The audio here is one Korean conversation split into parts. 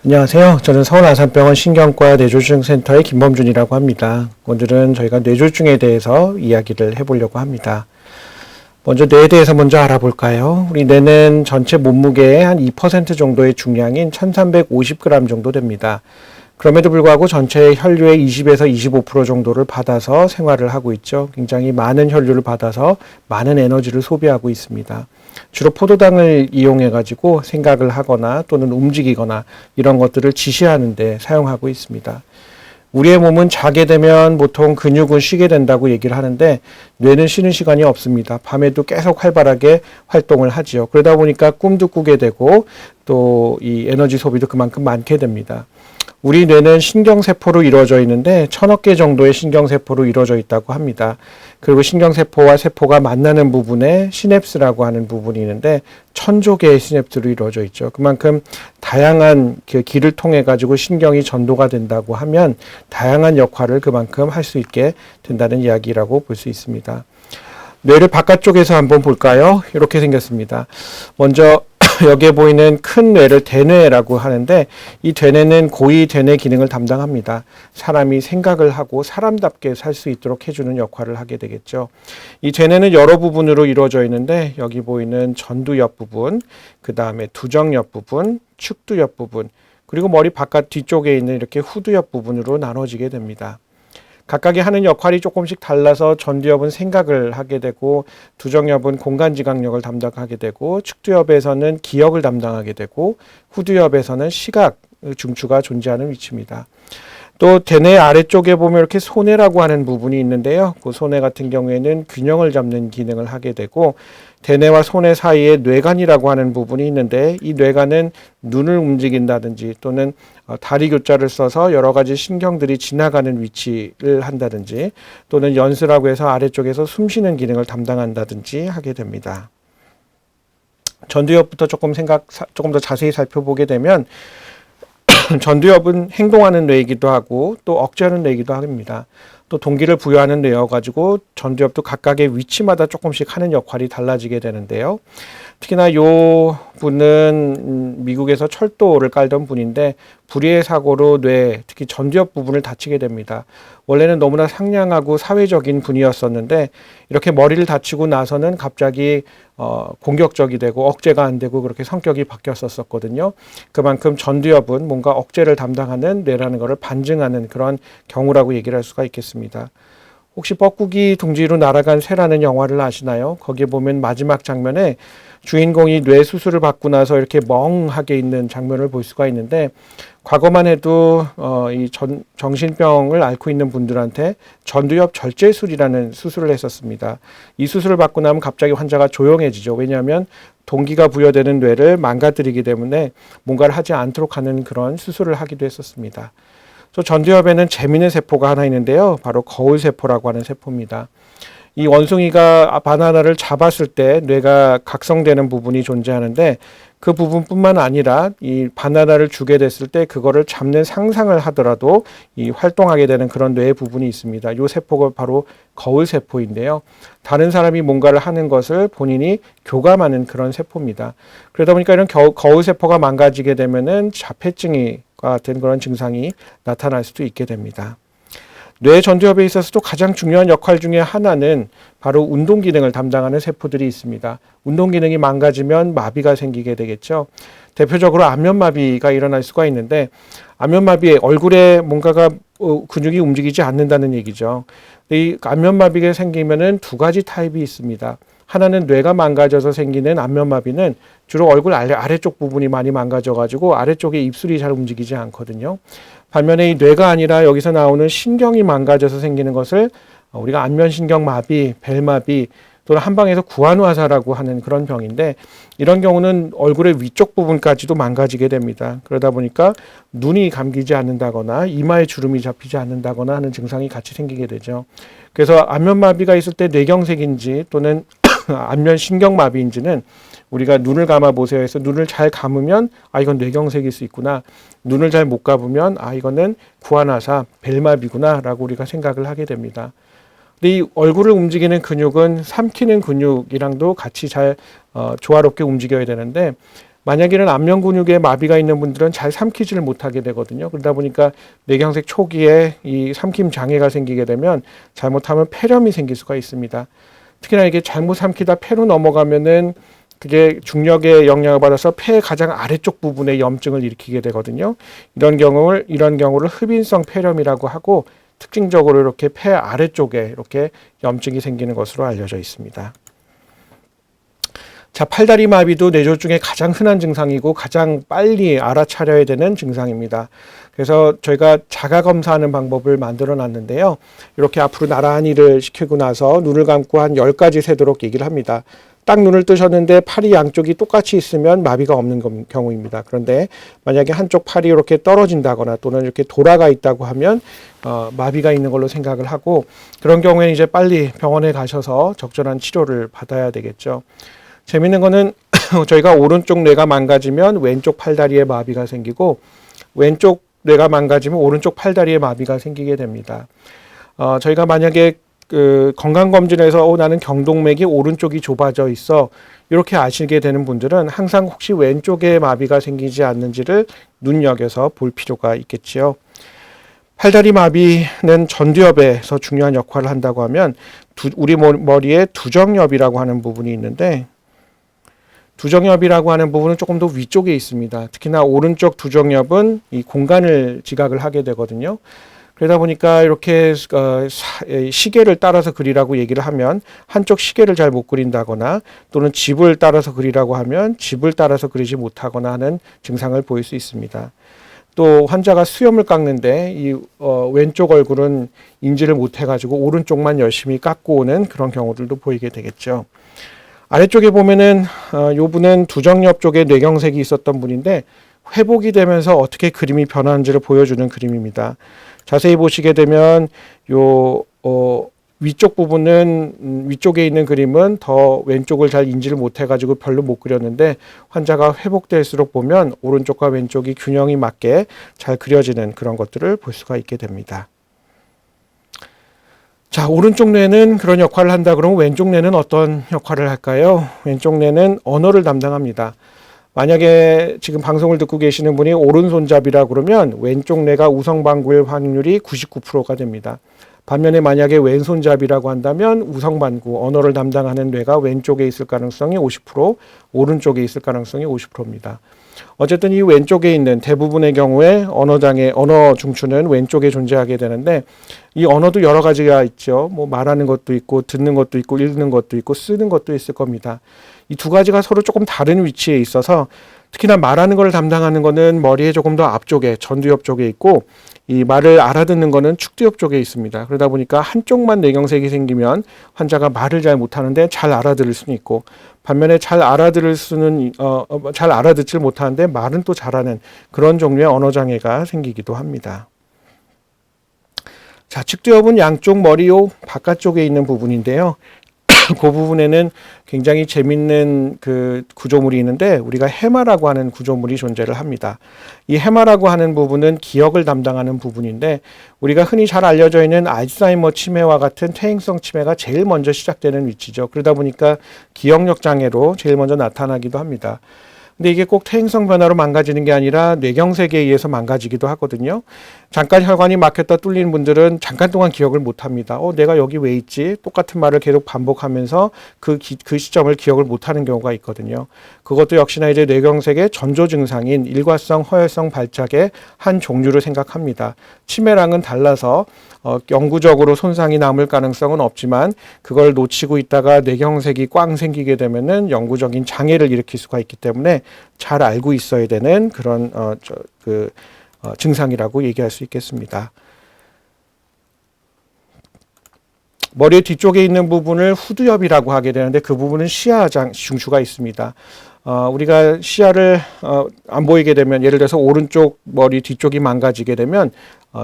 안녕하세요. 저는 서울아산병원 신경과 뇌졸중센터의 김범준이라고 합니다. 오늘은 저희가 뇌졸중에 대해서 이야기를 해보려고 합니다. 먼저 뇌에 대해서 먼저 알아볼까요? 우리 뇌는 전체 몸무게의 한 2% 정도의 중량인 1350g 정도 됩니다. 그럼에도 불구하고 전체 혈류의 20에서 25% 정도를 받아서 생활을 하고 있죠. 굉장히 많은 혈류를 받아서 많은 에너지를 소비하고 있습니다. 주로 포도당을 이용해 가지고 생각을 하거나 또는 움직이거나 이런 것들을 지시하는 데 사용하고 있습니다. 우리의 몸은 자게 되면 보통 근육은 쉬게 된다고 얘기를 하는데 뇌는 쉬는 시간이 없습니다. 밤에도 계속 활발하게 활동을 하지요. 그러다 보니까 꿈도 꾸게 되고 또 이 에너지 소비도 그만큼 많게 됩니다. 우리 뇌는 신경세포로 이루어져 있는데 1000억 개 정도의 신경세포로 이루어져 있다고 합니다. 그리고 신경세포와 세포가 만나는 부분에 시냅스라고 하는 부분이 있는데 1000조 개의 시냅스로 이루어져 있죠. 그만큼 다양한 그 길을 통해 가지고 신경이 전도가 된다고 하면 다양한 역할을 그만큼 할 수 있게 된다는 이야기라고 볼 수 있습니다. 뇌를 바깥쪽에서 한번 볼까요? 이렇게 생겼습니다. 먼저 여기에 보이는 큰 뇌를 대뇌라고 하는데 이 대뇌는 고위 대뇌 기능을 담당합니다. 사람이 생각을 하고 사람답게 살 수 있도록 해주는 역할을 하게 되겠죠. 이 대뇌는 여러 부분으로 이루어져 있는데 여기 보이는 전두 옆 부분, 그 다음에 두정 옆 부분, 축두 옆 부분, 그리고 머리 바깥 뒤쪽에 있는 이렇게 후두 옆 부분으로 나눠지게 됩니다. 각각이 하는 역할이 조금씩 달라서 전두엽은 생각을 하게 되고 두정엽은 공간지각력을 담당하게 되고 축두엽에서는 기억을 담당하게 되고 후두엽에서는 시각, 중추가 존재하는 위치입니다. 또 대뇌 아래쪽에 보면 이렇게 소뇌라고 하는 부분이 있는데요. 그 소뇌 같은 경우에는 균형을 잡는 기능을 하게 되고 대뇌와 소뇌 사이에 뇌관이라고 하는 부분이 있는데 이 뇌관은 눈을 움직인다든지 또는 다리 교자를 써서 여러 가지 신경들이 지나가는 위치를 한다든지 또는 연수라고 해서 아래쪽에서 숨쉬는 기능을 담당한다든지 하게 됩니다. 전두엽부터 조금 더 자세히 살펴보게 되면 전두엽은 행동하는 뇌이기도 하고 또 억제하는 뇌이기도 합니다. 또 동기를 부여하는 뇌여가지고 전두엽도 각각의 위치마다 조금씩 하는 역할이 달라지게 되는데요. 특히나 요 분은 미국에서 철도를 깔던 분인데 불의의 사고로 뇌, 특히 전두엽 부분을 다치게 됩니다. 원래는 너무나 상냥하고 사회적인 분이었었는데 이렇게 머리를 다치고 나서는 갑자기 공격적이 되고 억제가 안 되고 그렇게 성격이 바뀌었었거든요. 그만큼 전두엽은 뭔가 억제를 담당하는 뇌라는 것을 반증하는 그런 경우라고 얘기를 할 수가 있겠습니다. 혹시 뻐꾸기 둥지로 날아간 새라는 영화를 아시나요? 거기에 보면 마지막 장면에 주인공이 뇌 수술을 받고 나서 이렇게 멍하게 있는 장면을 볼 수가 있는데 과거만 해도 이 정신병을 앓고 있는 분들한테 전두엽 절제술이라는 수술을 했었습니다. 이 수술을 받고 나면 갑자기 환자가 조용해지죠. 왜냐하면 동기가 부여되는 뇌를 망가뜨리기 때문에 뭔가를 하지 않도록 하는 그런 수술을 하기도 했었습니다. 또 전두엽에는 재미있는 세포가 하나 있는데요. 바로 거울세포라고 하는 세포입니다. 이 원숭이가 바나나를 잡았을 때 뇌가 각성되는 부분이 존재하는데 그 부분뿐만 아니라 이 바나나를 주게 됐을 때 그거를 잡는 상상을 하더라도 이 활동하게 되는 그런 뇌의 부분이 있습니다. 이 세포가 바로 거울세포인데요. 다른 사람이 뭔가를 하는 것을 본인이 교감하는 그런 세포입니다. 그러다 보니까 이런 거울세포가 망가지게 되면은 자폐증이 같은 그런 증상이 나타날 수도 있게 됩니다. 뇌 전두엽에 있어서도 가장 중요한 역할 중에 하나는 바로 운동 기능을 담당하는 세포들이 있습니다. 운동 기능이 망가지면 마비가 생기게 되겠죠. 대표적으로 안면마비가 일어날 수가 있는데 안면마비에 얼굴에 뭔가가 근육이 움직이지 않는다는 얘기죠. 이 안면마비가 생기면은 두 가지 타입이 있습니다. 하나는 뇌가 망가져서 생기는 안면마비는 주로 얼굴 아래쪽 부분이 많이 망가져가지고 아래쪽에 입술이 잘 움직이지 않거든요. 반면에 이 뇌가 아니라 여기서 나오는 신경이 망가져서 생기는 것을 우리가 안면신경마비, 벨마비, 또는 한방에서 구안화사라고 하는 그런 병인데, 이런 경우는 얼굴의 위쪽 부분까지도 망가지게 됩니다. 그러다 보니까 눈이 감기지 않는다거나 이마에 주름이 잡히지 않는다거나 하는 증상이 같이 생기게 되죠. 그래서 안면마비가 있을 때 뇌경색인지 또는 안면 신경마비인지는 우리가 눈을 감아 보세요 해서 눈을 잘 감으면 이건 뇌경색일 수 있구나, 눈을 잘 못 감으면 이거는 구안화사 벨마비구나 라고 우리가 생각을 하게 됩니다. 근데 이 얼굴을 움직이는 근육은 삼키는 근육이랑도 같이 잘 조화롭게 움직여야 되는데, 만약에는 안면 근육에 마비가 있는 분들은 잘 삼키지를 못하게 되거든요. 그러다 보니까 뇌경색 초기에 이 삼킴 장애가 생기게 되면 잘못하면 폐렴이 생길 수가 있습니다. 특히나 이게 잘못 삼키다 폐로 넘어가면은 그게 중력의 영향을 받아서 폐의 가장 아래쪽 부분에 염증을 일으키게 되거든요. 이런 경우를 흡인성 폐렴이라고 하고, 특징적으로 이렇게 폐 아래쪽에 이렇게 염증이 생기는 것으로 알려져 있습니다. 자, 팔다리 마비도 뇌졸중의 가장 흔한 증상이고 가장 빨리 알아차려야 되는 증상입니다. 그래서 저희가 자가 검사하는 방법을 만들어 놨는데요. 이렇게 앞으로 나란히를 시키고 나서 눈을 감고 한 10가지 세도록 얘기를 합니다. 딱 눈을 뜨셨는데 팔이 양쪽이 똑같이 있으면 마비가 없는 경우입니다. 그런데 만약에 한쪽 팔이 이렇게 떨어진다거나 또는 이렇게 돌아가 있다고 하면 마비가 있는 걸로 생각을 하고, 그런 경우에는 이제 빨리 병원에 가셔서 적절한 치료를 받아야 되겠죠. 재밌는 거는 저희가 오른쪽 뇌가 망가지면 왼쪽 팔다리에 마비가 생기고, 왼쪽 뇌가 망가지면 오른쪽 팔다리에 마비가 생기게 됩니다. 저희가 만약에 건강검진에서 나는 경동맥이 오른쪽이 좁아져 있어 이렇게 아시게 되는 분들은 항상 혹시 왼쪽에 마비가 생기지 않는지를 눈여겨서 볼 필요가 있겠지요. 팔다리 마비는 전두엽에서 중요한 역할을 한다고 하면 우리 머리에 두정엽이라고 하는 부분이 있는데, 두정엽이라고 하는 부분은 조금 더 위쪽에 있습니다. 특히나 오른쪽 두정엽은 이 공간을 지각을 하게 되거든요. 그러다 보니까 이렇게 시계를 따라서 그리라고 얘기를 하면 한쪽 시계를 잘 못 그린다거나, 또는 집을 따라서 그리라고 하면 집을 따라서 그리지 못하거나 하는 증상을 보일 수 있습니다. 또 환자가 수염을 깎는데 이 왼쪽 얼굴은 인지를 못해가지고 오른쪽만 열심히 깎고 오는 그런 경우들도 보이게 되겠죠. 아래쪽에 보면은 이 분은 두정엽 쪽에 뇌경색이 있었던 분인데 회복이 되면서 어떻게 그림이 변하는지를 보여주는 그림입니다. 자세히 보시게 되면 위쪽 부분은 위쪽에 있는 그림은 더 왼쪽을 잘 인지를 못해가지고 별로 못 그렸는데, 환자가 회복될수록 보면 오른쪽과 왼쪽이 균형이 맞게 잘 그려지는 그런 것들을 볼 수가 있게 됩니다. 자, 오른쪽 뇌는 그런 역할을 한다 그러면 왼쪽 뇌는 어떤 역할을 할까요? 왼쪽 뇌는 언어를 담당합니다. 만약에 지금 방송을 듣고 계시는 분이 오른손잡이라 그러면 왼쪽 뇌가 우성반구일 확률이 99%가 됩니다. 반면에 만약에 왼손잡이라고 한다면 우성반구, 언어를 담당하는 뇌가 왼쪽에 있을 가능성이 50%, 오른쪽에 있을 가능성이 50%입니다. 어쨌든 이 왼쪽에 있는 대부분의 경우에 언어장애, 언어 중추는 왼쪽에 존재하게 되는데, 이 언어도 여러 가지가 있죠. 뭐 말하는 것도 있고 듣는 것도 있고 읽는 것도 있고 쓰는 것도 있을 겁니다. 이 두 가지가 서로 조금 다른 위치에 있어서, 특히나 말하는 걸 담당하는 거는 머리에 조금 더 앞쪽에 전두엽 쪽에 있고, 이 말을 알아듣는 거는 축두엽 쪽에 있습니다. 그러다 보니까 한쪽만 뇌경색이 생기면 환자가 말을 잘 못하는데 잘 알아들을 수는 있고, 반면에 잘 알아듣질 못하는데 말은 또 잘하는 그런 종류의 언어장애가 생기기도 합니다. 자, 측두엽은 양쪽 머리 바깥쪽에 있는 부분인데요. 그 부분에는 굉장히 재밌는 그 구조물이 있는데, 우리가 해마라고 하는 구조물이 존재를 합니다. 이 해마라고 하는 부분은 기억을 담당하는 부분인데, 우리가 흔히 잘 알려져 있는 알츠하이머 치매와 같은 퇴행성 치매가 제일 먼저 시작되는 위치죠. 그러다 보니까 기억력 장애로 제일 먼저 나타나기도 합니다. 근데 이게 꼭 퇴행성 변화로 망가지는 게 아니라 뇌경색에 의해서 망가지기도 하거든요. 잠깐 혈관이 막혔다 뚫리는 분들은 잠깐 동안 기억을 못 합니다. 내가 여기 왜 있지? 똑같은 말을 계속 반복하면서 그 시점을 기억을 못 하는 경우가 있거든요. 그것도 역시나 이제 뇌경색의 전조 증상인 일과성 허혈성 발작의 한 종류를 생각합니다. 치매랑은 달라서 영구적으로 손상이 남을 가능성은 없지만, 그걸 놓치고 있다가 뇌경색이 꽝 생기게 되면은 영구적인 장애를 일으킬 수가 있기 때문에 잘 알고 있어야 되는 그런 증상이라고 얘기할 수 있겠습니다. 머리 뒤쪽에 있는 부분을 후두엽이라고 하게 되는데 그 부분은 시야 중추가 있습니다. 우리가 시야를 안 보이게 되면 예를 들어서 오른쪽 머리 뒤쪽이 망가지게 되면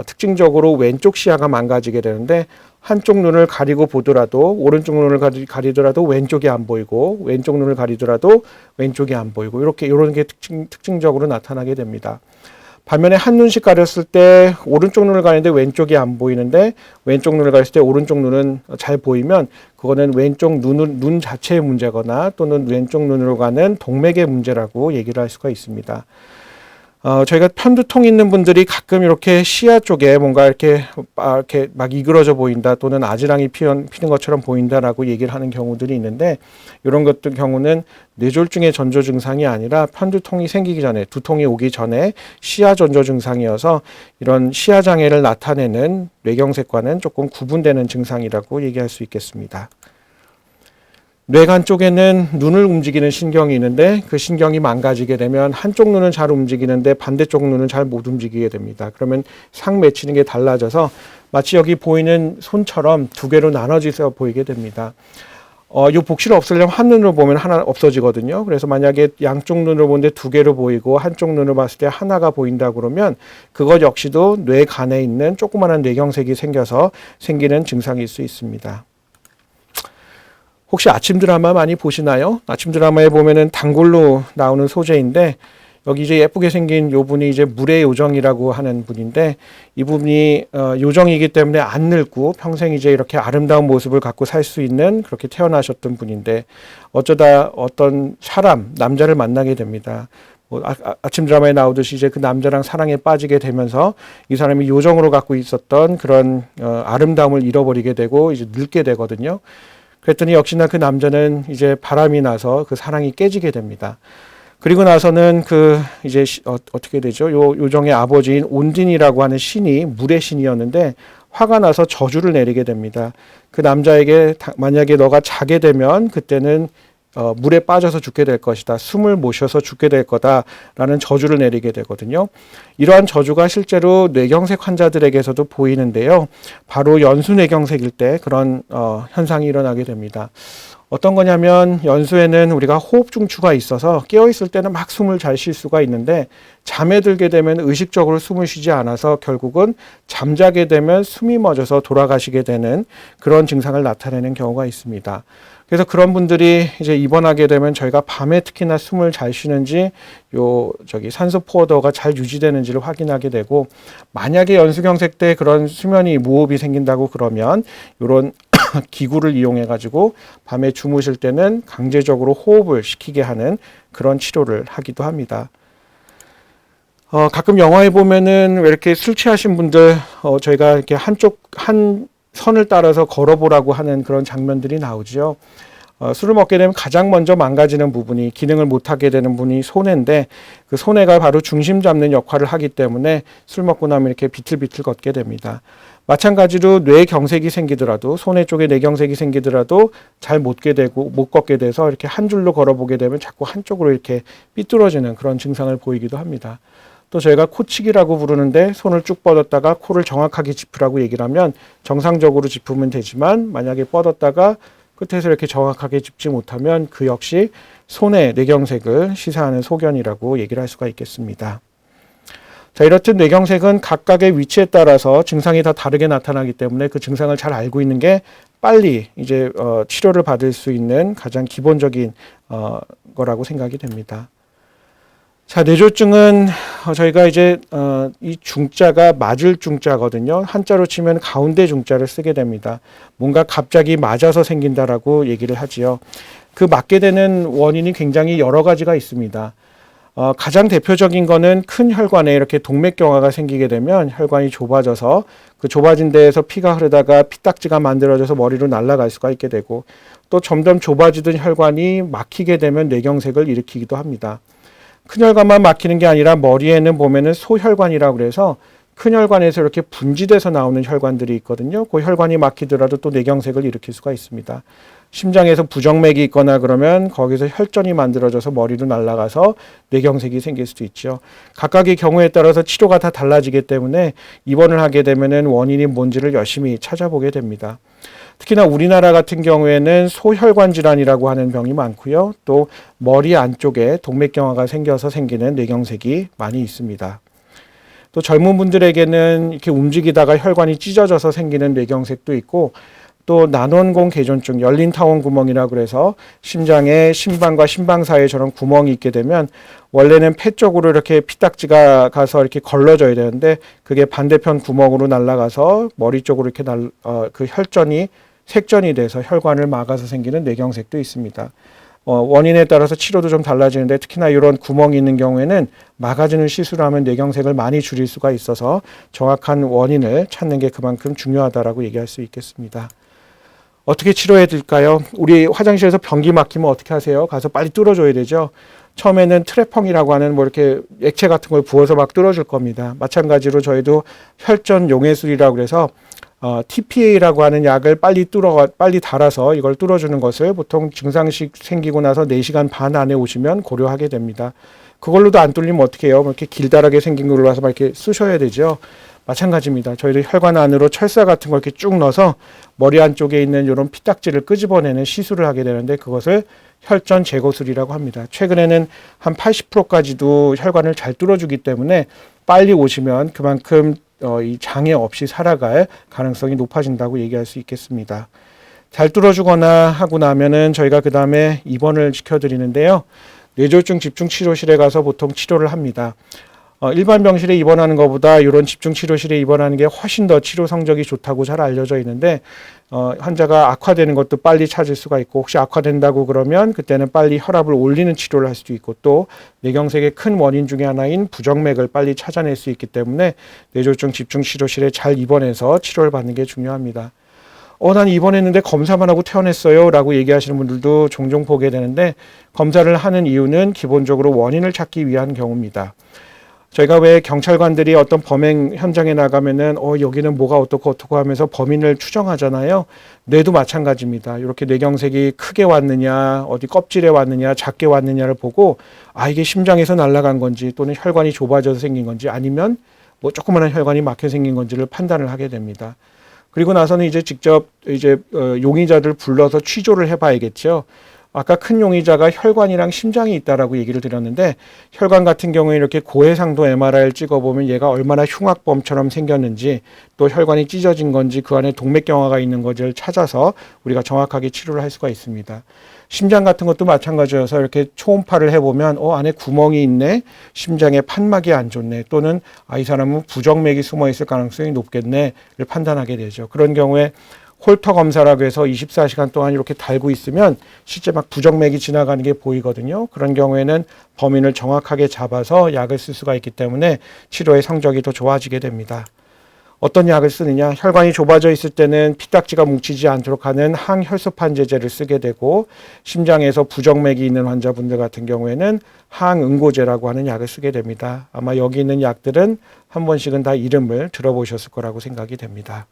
특징적으로 왼쪽 시야가 망가지게 되는데 한쪽 눈을 가리고 보더라도 오른쪽 눈을 가리더라도 왼쪽이 안 보이고 왼쪽 눈을 가리더라도 왼쪽이 안 보이고 이런 게 특징적으로 나타나게 됩니다. 반면에 한 눈씩 가렸을 때 오른쪽 눈을 가리는데 왼쪽이 안 보이는데 왼쪽 눈을 가렸을 때 오른쪽 눈은 잘 보이면 그거는 왼쪽 눈 자체의 문제거나 또는 왼쪽 눈으로 가는 동맥의 문제라고 얘기를 할 수가 있습니다. 저희가 편두통 있는 분들이 가끔 이렇게 시야 쪽에 뭔가 이렇게 막 이그러져 보인다 또는 아지랑이 피는 것처럼 보인다라고 얘기를 하는 경우들이 있는데 이런 것들 경우는 뇌졸중의 전조 증상이 아니라 편두통이 생기기 전에 두통이 오기 전에 시야 전조 증상이어서 이런 시야 장애를 나타내는 뇌경색과는 조금 구분되는 증상이라고 얘기할 수 있겠습니다. 뇌간 쪽에는 눈을 움직이는 신경이 있는데 그 신경이 망가지게 되면 한쪽 눈은 잘 움직이는데 반대쪽 눈은 잘 못 움직이게 됩니다. 그러면 상 맺히는 게 달라져서 마치 여기 보이는 손처럼 두 개로 나눠져서 보이게 됩니다. 이 복실을 없애려면 한 눈으로 보면 하나 없어지거든요. 그래서 만약에 양쪽 눈으로 보는데 두 개로 보이고 한쪽 눈으로 봤을 때 하나가 보인다 그러면 그것 역시도 뇌간에 있는 조그마한 뇌경색이 생겨서 생기는 증상일 수 있습니다. 혹시 아침 드라마 많이 보시나요? 아침 드라마에 보면은 단골로 나오는 소재인데 여기 이제 예쁘게 생긴 요 분이 이제 물의 요정이라고 하는 분인데 이 분이 요정이기 때문에 안 늙고 평생 이제 이렇게 아름다운 모습을 갖고 살 수 있는 그렇게 태어나셨던 분인데 어쩌다 어떤 남자를 만나게 됩니다. 아침 드라마에 나오듯이 이제 그 남자랑 사랑에 빠지게 되면서 이 사람이 요정으로 갖고 있었던 그런 아름다움을 잃어버리게 되고 이제 늙게 되거든요. 그랬더니 역시나 그 남자는 이제 바람이 나서 그 사랑이 깨지게 됩니다. 그리고 나서는 이제 어떻게 되죠? 요정의 아버지인 온딘이라고 하는 신이 물의 신이었는데 화가 나서 저주를 내리게 됩니다. 그 남자에게 만약에 너가 자게 되면 그때는 물에 빠져서 죽게 될 것이다. 숨을 못 쉬어서 죽게 될 거다라는 저주를 내리게 되거든요. 이러한 저주가 실제로 뇌경색 환자들에게서도 보이는데요. 바로 연수뇌경색일 때 그런 현상이 일어나게 됩니다. 어떤 거냐면 연수에는 우리가 호흡 중추가 있어서 깨어있을 때는 막 숨을 잘 쉴 수가 있는데 잠에 들게 되면 의식적으로 숨을 쉬지 않아서 결국은 잠자게 되면 숨이 멎어서 돌아가시게 되는 그런 증상을 나타내는 경우가 있습니다. 그래서 그런 분들이 이제 입원하게 되면 저희가 밤에 특히나 숨을 잘 쉬는지 산소 포워더가 잘 유지되는지를 확인하게 되고 만약에 연수경색 때 그런 수면이 무호흡이 생긴다고 그러면 이런 기구를 이용해 가지고 밤에 주무실 때는 강제적으로 호흡을 시키게 하는 그런 치료를 하기도 합니다. 가끔 영화에 보면은 왜 이렇게 술 취하신 분들 저희가 이렇게 한 선을 따라서 걸어보라고 하는 그런 장면들이 나오죠. 술을 먹게 되면 가장 먼저 망가지는 부분이 기능을 못하게 되는 분이 소뇌인데 그 소뇌가 바로 중심 잡는 역할을 하기 때문에 술 먹고 나면 이렇게 비틀비틀 걷게 됩니다. 마찬가지로 뇌경색이 생기더라도 소뇌 쪽에 뇌경색이 생기더라도 잘 못 걷게 돼서 이렇게 한 줄로 걸어보게 되면 자꾸 한쪽으로 이렇게 삐뚤어지는 그런 증상을 보이기도 합니다. 또 저희가 코치기라고 부르는데 손을 쭉 뻗었다가 코를 정확하게 짚으라고 얘기를 하면 정상적으로 짚으면 되지만 만약에 뻗었다가 끝에서 이렇게 정확하게 짚지 못하면 그 역시 손의 뇌경색을 시사하는 소견이라고 얘기를 할 수가 있겠습니다. 자, 이렇듯 뇌경색은 각각의 위치에 따라서 증상이 다 다르게 나타나기 때문에 그 증상을 잘 알고 있는 게 빨리 이제 치료를 받을 수 있는 가장 기본적인 거라고 생각이 됩니다. 자, 뇌졸중은 저희가 이제 이 중자가 맞을 중자거든요. 한자로 치면 가운데 중자를 쓰게 됩니다. 뭔가 갑자기 맞아서 생긴다라고 얘기를 하지요. 그 맞게 되는 원인이 굉장히 여러 가지가 있습니다. 가장 대표적인 거는 큰 혈관에 이렇게 동맥경화가 생기게 되면 혈관이 좁아져서 그 좁아진 데에서 피가 흐르다가 피딱지가 만들어져서 머리로 날아갈 수가 있게 되고 또 점점 좁아지던 혈관이 막히게 되면 뇌경색을 일으키기도 합니다. 큰 혈관만 막히는 게 아니라 머리에는 보면은 소혈관이라고 그래서 큰 혈관에서 이렇게 분지돼서 나오는 혈관들이 있거든요. 그 혈관이 막히더라도 또 뇌경색을 일으킬 수가 있습니다. 심장에서 부정맥이 있거나 그러면 거기서 혈전이 만들어져서 머리로 날아가서 뇌경색이 생길 수도 있죠. 각각의 경우에 따라서 치료가 다 달라지기 때문에 입원을 하게 되면은 원인이 뭔지를 열심히 찾아보게 됩니다. 특히나 우리나라 같은 경우에는 소혈관 질환이라고 하는 병이 많고요. 또 머리 안쪽에 동맥경화가 생겨서 생기는 뇌경색이 많이 있습니다. 또 젊은 분들에게는 이렇게 움직이다가 혈관이 찢어져서 생기는 뇌경색도 있고, 또 난원공 개존증, 열린 타원 구멍이라고 그래서 심장에 심방과 심방 사이에 저런 구멍이 있게 되면 원래는 폐 쪽으로 이렇게 피딱지가 가서 이렇게 걸러져야 되는데 그게 반대편 구멍으로 날아가서 머리 쪽으로 이렇게 그 혈전이 색전이 돼서 혈관을 막아서 생기는 뇌경색도 있습니다. 원인에 따라서 치료도 좀 달라지는데 특히나 이런 구멍이 있는 경우에는 막아주는 시술을 하면 뇌경색을 많이 줄일 수가 있어서 정확한 원인을 찾는 게 그만큼 중요하다라고 얘기할 수 있겠습니다. 어떻게 치료해야 될까요? 우리 화장실에서 변기 막히면 어떻게 하세요? 가서 빨리 뚫어줘야 되죠. 처음에는 트레펑이라고 하는 뭐 이렇게 액체 같은 걸 부어서 막 뚫어줄 겁니다. 마찬가지로 저희도 혈전 용해술이라고 그래서 TPA라고 하는 약을 빨리 달아서 이걸 뚫어주는 것을 보통 증상식 생기고 나서 4시간 반 안에 오시면 고려하게 됩니다. 그걸로도 안 뚫리면 어떻게 해요? 이렇게 길다랗게 생긴 걸로 와서 막 이렇게 쑤셔야 되죠. 마찬가지입니다. 저희도 혈관 안으로 철사 같은 걸 이렇게 쭉 넣어서 머리 안쪽에 있는 이런 피딱지를 끄집어내는 시술을 하게 되는데 그것을 혈전 제거술이라고 합니다. 최근에는 한 80%까지도 혈관을 잘 뚫어주기 때문에 빨리 오시면 그만큼 이 장애 없이 살아갈 가능성이 높아진다고 얘기할 수 있겠습니다. 잘 뚫어주거나 하고 나면은 저희가 그 다음에 입원을 시켜드리는데요. 뇌졸중 집중치료실에 가서 보통 치료를 합니다. 일반 병실에 입원하는 것보다 이런 집중치료실에 입원하는 게 훨씬 더 치료 성적이 좋다고 잘 알려져 있는데 환자가 악화되는 것도 빨리 찾을 수가 있고 혹시 악화된다고 그러면 그때는 빨리 혈압을 올리는 치료를 할 수도 있고 또 뇌경색의 큰 원인 중에 하나인 부정맥을 빨리 찾아낼 수 있기 때문에 뇌졸중 집중치료실에 잘 입원해서 치료를 받는 게 중요합니다. 난 입원했는데 검사만 하고 퇴원했어요 라고 얘기하시는 분들도 종종 보게 되는데 검사를 하는 이유는 기본적으로 원인을 찾기 위한 경우입니다. 저희가 왜 경찰관들이 어떤 범행 현장에 나가면은 여기는 뭐가 어떻고 하면서 범인을 추정하잖아요. 뇌도 마찬가지입니다. 이렇게 뇌경색이 크게 왔느냐, 어디 껍질에 왔느냐, 작게 왔느냐를 보고 이게 심장에서 날아간 건지 또는 혈관이 좁아져서 생긴 건지 아니면 뭐 조그마한 혈관이 막혀 생긴 건지를 판단을 하게 됩니다. 그리고 나서는 이제 직접 용의자들 불러서 취조를 해봐야겠죠. 아까 큰 용의자가 혈관이랑 심장이 있다라고 얘기를 드렸는데 혈관 같은 경우에 이렇게 고해상도 MRI를 찍어보면 얘가 얼마나 흉악범처럼 생겼는지 또 혈관이 찢어진 건지 그 안에 동맥경화가 있는 건지를 찾아서 우리가 정확하게 치료를 할 수가 있습니다. 심장 같은 것도 마찬가지여서 이렇게 초음파를 해보면 안에 구멍이 있네, 심장에 판막이 안 좋네, 또는 이 사람은 부정맥이 숨어 있을 가능성이 높겠네를 판단하게 되죠. 그런 경우에 홀터 검사라고 해서 24시간 동안 이렇게 달고 있으면 실제 막 부정맥이 지나가는 게 보이거든요. 그런 경우에는 범인을 정확하게 잡아서 약을 쓸 수가 있기 때문에 치료의 성적이 더 좋아지게 됩니다. 어떤 약을 쓰느냐? 혈관이 좁아져 있을 때는 피딱지가 뭉치지 않도록 하는 항혈소판제제를 쓰게 되고 심장에서 부정맥이 있는 환자분들 같은 경우에는 항응고제라고 하는 약을 쓰게 됩니다. 아마 여기 있는 약들은 한 번씩은 다 이름을 들어보셨을 거라고 생각이 됩니다.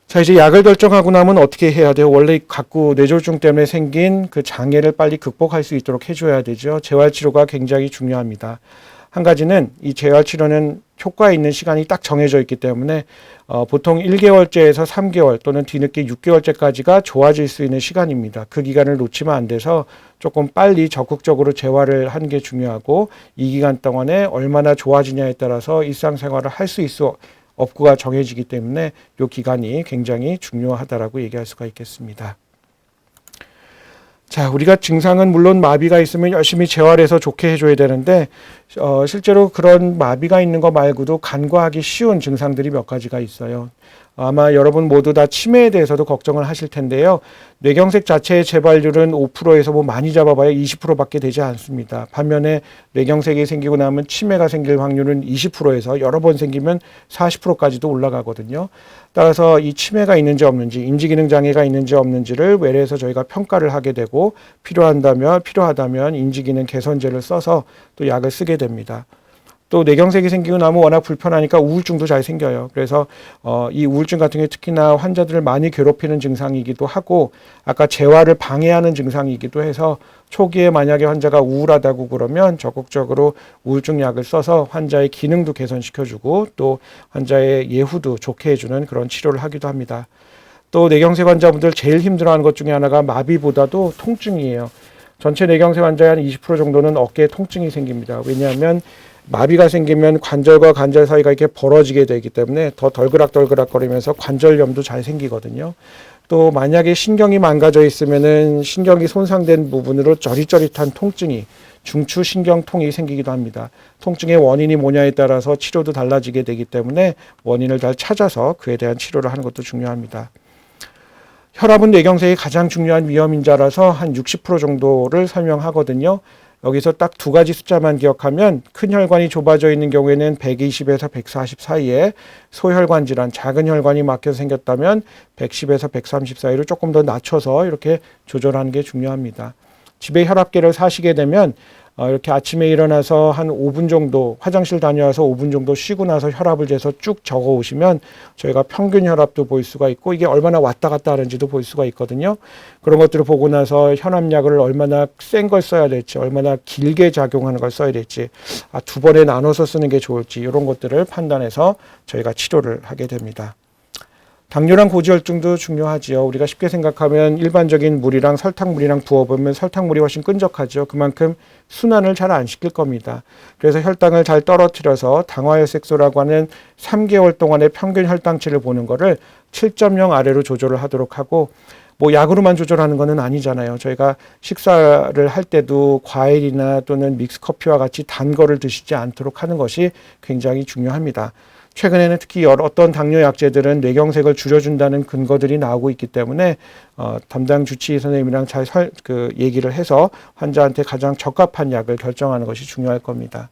자, 이제 약을 결정하고 나면 어떻게 해야 돼요? 원래 갖고 뇌졸중 때문에 생긴 그 장애를 빨리 극복할 수 있도록 해줘야 되죠. 재활치료가 굉장히 중요합니다. 한 가지는 이 재활치료는 효과 있는 시간이 딱 정해져 있기 때문에 보통 1개월째에서 3개월 또는 뒤늦게 6개월째까지가 좋아질 수 있는 시간입니다. 그 기간을 놓치면 안 돼서 조금 빨리 적극적으로 재활을 하는 게 중요하고 이 기간 동안에 얼마나 좋아지냐에 따라서 일상생활을 할 수 있어 업구가 정해지기 때문에 이 기간이 굉장히 중요하다라고 얘기할 수가 있겠습니다. 자, 우리가 증상은 물론 마비가 있으면 열심히 재활해서 좋게 해줘야 되는데 실제로 그런 마비가 있는 거 말고도 간과하기 쉬운 증상들이 몇 가지가 있어요. 아마 여러분 모두 다 치매에 대해서도 걱정을 하실 텐데요. 뇌경색 자체의 재발률은 5%에서 뭐 많이 잡아봐야 20%밖에 되지 않습니다. 반면에 뇌경색이 생기고 나면 치매가 생길 확률은 20%에서 여러 번 생기면 40%까지도 올라가거든요. 따라서 이 치매가 있는지 없는지, 인지기능 장애가 있는지 없는지를 외래에서 저희가 평가를 하게 되고 필요하다면 인지기능 개선제를 써서 또 약을 쓰게 됩니다. 또 뇌경색이 생기고 나면 워낙 불편하니까 우울증도 잘 생겨요. 그래서 이 우울증 같은 게 특히나 환자들을 많이 괴롭히는 증상이기도 하고 아까 재활을 방해하는 증상이기도 해서 초기에 만약에 환자가 우울하다고 그러면 적극적으로 우울증 약을 써서 환자의 기능도 개선시켜주고 또 환자의 예후도 좋게 해주는 그런 치료를 하기도 합니다. 또 뇌경색 환자분들 제일 힘들어하는 것 중에 하나가 마비보다도 통증이에요. 전체 뇌경색 환자의 한 20% 정도는 어깨에 통증이 생깁니다. 왜냐하면 마비가 생기면 관절과 관절 사이가 이렇게 벌어지게 되기 때문에 더 덜그락덜그락거리면서 관절염도 잘 생기거든요. 또 만약에 신경이 망가져 있으면은 신경이 손상된 부분으로 저릿저릿한 통증이 중추신경통이 생기기도 합니다. 통증의 원인이 뭐냐에 따라서 치료도 달라지게 되기 때문에 원인을 잘 찾아서 그에 대한 치료를 하는 것도 중요합니다. 혈압은 뇌경색이 가장 중요한 위험인자라서 한 60% 정도를 설명하거든요. 여기서 딱 두 가지 숫자만 기억하면 큰 혈관이 좁아져 있는 경우에는 120에서 140 사이에 소혈관 질환, 작은 혈관이 막혀서 생겼다면 110에서 130 사이로 조금 더 낮춰서 이렇게 조절하는 게 중요합니다. 집에 혈압계를 사시게 되면 이렇게 아침에 일어나서 한 5분 정도 화장실 다녀와서 5분 정도 쉬고 나서 혈압을 재서 쭉 적어 오시면 저희가 평균 혈압도 볼 수가 있고 이게 얼마나 왔다 갔다 하는지도 볼 수가 있거든요. 그런 것들을 보고 나서 혈압약을 얼마나 센 걸 써야 될지 얼마나 길게 작용하는 걸 써야 될지 두 번에 나눠서 쓰는 게 좋을지 이런 것들을 판단해서 저희가 치료를 하게 됩니다. 당뇨랑 고지혈증도 중요하지요. 우리가 쉽게 생각하면 일반적인 물이랑 설탕물이랑 부어보면 설탕물이 훨씬 끈적하죠. 그만큼 순환을 잘 안 시킬 겁니다. 그래서 혈당을 잘 떨어뜨려서 당화혈색소라고 하는 3개월 동안의 평균 혈당치를 보는 거를 7.0 아래로 조절을 하도록 하고 뭐 약으로만 조절하는 거는 아니잖아요. 저희가 식사를 할 때도 과일이나 또는 믹스커피와 같이 단 거를 드시지 않도록 하는 것이 굉장히 중요합니다. 최근에는 특히 어떤 당뇨 약제들은 뇌경색을 줄여준다는 근거들이 나오고 있기 때문에 담당 주치의 선생님이랑 잘 얘기를 해서 환자한테 가장 적합한 약을 결정하는 것이 중요할 겁니다.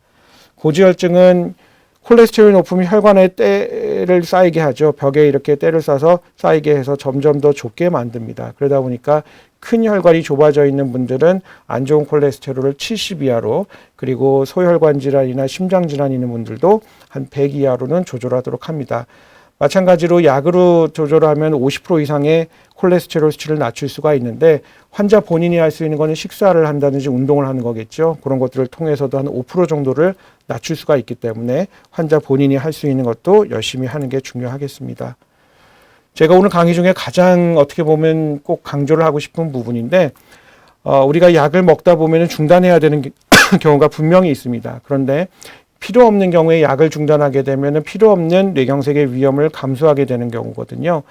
고지혈증은 콜레스테롤이 높으면 혈관에 때를 쌓이게 하죠. 벽에 이렇게 때를 쌓아서 쌓이게 해서 점점 더 좁게 만듭니다. 그러다 보니까 큰 혈관이 좁아져 있는 분들은 안 좋은 콜레스테롤을 70 이하로 그리고 소혈관 질환이나 심장 질환이 있는 분들도 한 100 이하로는 조절하도록 합니다. 마찬가지로 약으로 조절하면 50% 이상의 콜레스테롤 수치를 낮출 수가 있는데 환자 본인이 할 수 있는 것은 식사를 한다든지 운동을 하는 거겠죠. 그런 것들을 통해서도 한 5% 정도를 낮출 수가 있기 때문에 환자 본인이 할 수 있는 것도 열심히 하는 게 중요하겠습니다. 제가 오늘 강의 중에 가장 어떻게 보면 꼭 강조를 하고 싶은 부분인데 우리가 약을 먹다 보면 중단해야 되는 경우가 분명히 있습니다. 그런데 필요 없는 경우에 약을 중단하게 되면 필요 없는 뇌경색의 위험을 감수하게 되는 경우거든요.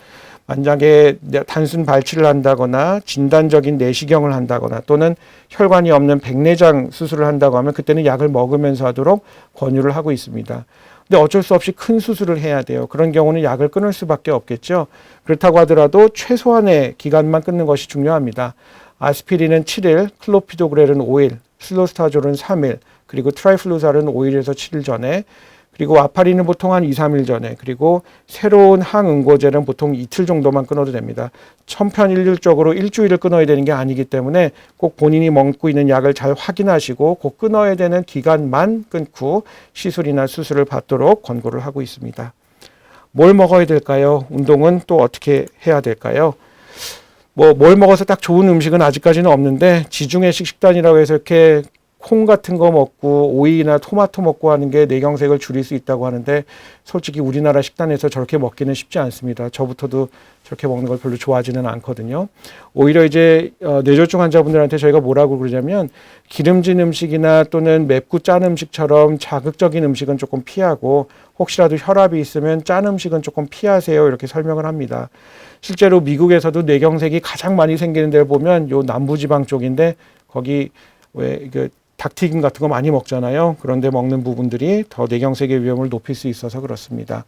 만약에 단순 발치를 한다거나 진단적인 내시경을 한다거나 또는 혈관이 없는 백내장 수술을 한다고 하면 그때는 약을 먹으면서 하도록 권유를 하고 있습니다. 근데 어쩔 수 없이 큰 수술을 해야 돼요. 그런 경우는 약을 끊을 수밖에 없겠죠. 그렇다고 하더라도 최소한의 기간만 끊는 것이 중요합니다. 아스피린은 7일, 클로피도그렐은 5일, 슬로스타졸은 3일, 그리고 트라이플루살은 5일에서 7일 전에, 그리고 와파린은 보통 한 2, 3일 전에, 그리고 새로운 항응고제는 보통 이틀 정도만 끊어도 됩니다. 천편일률적으로 일주일을 끊어야 되는 게 아니기 때문에 꼭 본인이 먹고 있는 약을 잘 확인하시고 꼭 끊어야 되는 기간만 끊고 시술이나 수술을 받도록 권고를 하고 있습니다. 뭘 먹어야 될까요? 운동은 또 어떻게 해야 될까요? 뭘 먹어서 딱 좋은 음식은 아직까지는 없는데 지중해식 식단이라고 해서 이렇게 콩 같은 거 먹고 오이나 토마토 먹고 하는 게 뇌경색을 줄일 수 있다고 하는데 솔직히 우리나라 식단에서 저렇게 먹기는 쉽지 않습니다. 저부터도 저렇게 먹는 걸 별로 좋아하지는 않거든요. 오히려 이제 뇌졸중 환자분들한테 저희가 뭐라고 그러냐면 기름진 음식이나 또는 맵고 짠 음식처럼 자극적인 음식은 조금 피하고 혹시라도 혈압이 있으면 짠 음식은 조금 피하세요. 이렇게 설명을 합니다. 실제로 미국에서도 뇌경색이 가장 많이 생기는 데를 보면 요 남부지방 쪽인데 거기 왜 닭튀김 같은 거 많이 먹잖아요. 그런데 먹는 부분들이 더 뇌경색의 위험을 높일 수 있어서 그렇습니다.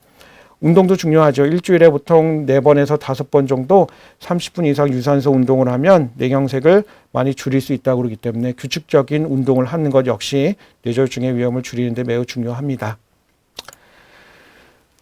운동도 중요하죠. 일주일에 보통 4번에서 5번 정도 30분 이상 유산소 운동을 하면 뇌경색을 많이 줄일 수 있다고 그러기 때문에 규칙적인 운동을 하는 것 역시 뇌졸중의 위험을 줄이는 데 매우 중요합니다.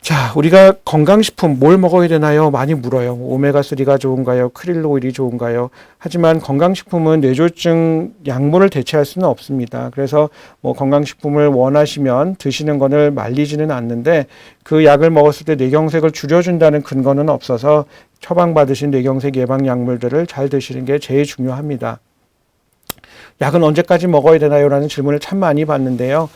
자, 우리가 건강식품 뭘 먹어야 되나요? 많이 물어요. 오메가3가 좋은가요? 크릴 오일이 좋은가요? 하지만 건강식품은 뇌졸중 약물을 대체할 수는 없습니다. 그래서 뭐 건강식품을 원하시면 드시는 것을 말리지는 않는데 그 약을 먹었을 때 뇌경색을 줄여준다는 근거는 없어서 처방받으신 뇌경색 예방 약물들을 잘 드시는 게 제일 중요합니다. 약은 언제까지 먹어야 되나요? 라는 질문을 참 많이 받는데요.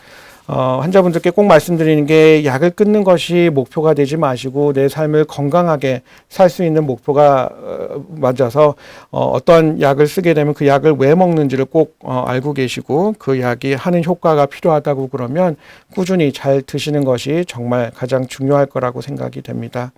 환자분들께 꼭 말씀드리는 게 약을 끊는 것이 목표가 되지 마시고 내 삶을 건강하게 살 수 있는 목표가 맞아서 어떤 약을 쓰게 되면 그 약을 왜 먹는지를 꼭 알고 계시고 그 약이 하는 효과가 필요하다고 그러면 꾸준히 잘 드시는 것이 정말 가장 중요할 거라고 생각이 됩니다.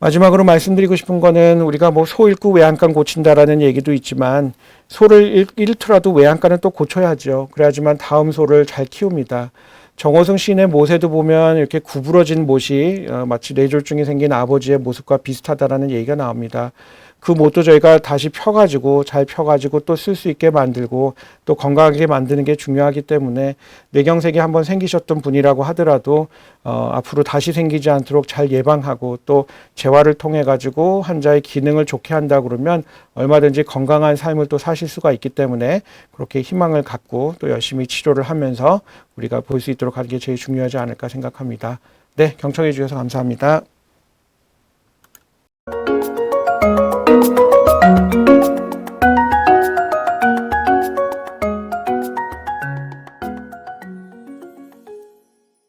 마지막으로 말씀드리고 싶은 거는 우리가 뭐 소 잃고 외양간 고친다라는 얘기도 있지만 소를 잃더라도 외양간은 또 고쳐야죠. 그래야지만 다음 소를 잘 키웁니다. 정호승 시인의 모세도 보면 이렇게 구부러진 못이 마치 뇌졸중이 생긴 아버지의 모습과 비슷하다라는 얘기가 나옵니다. 그 못도 저희가 다시 펴가지고 잘 펴가지고 또 쓸 수 있게 만들고 또 건강하게 만드는 게 중요하기 때문에 뇌경색이 한번 생기셨던 분이라고 하더라도 앞으로 다시 생기지 않도록 잘 예방하고 또 재활을 통해 가지고 환자의 기능을 좋게 한다 그러면 얼마든지 건강한 삶을 또 사실 수가 있기 때문에 그렇게 희망을 갖고 또 열심히 치료를 하면서 우리가 볼 수 있도록 하는 게 제일 중요하지 않을까 생각합니다. 네, 경청해 주셔서 감사합니다.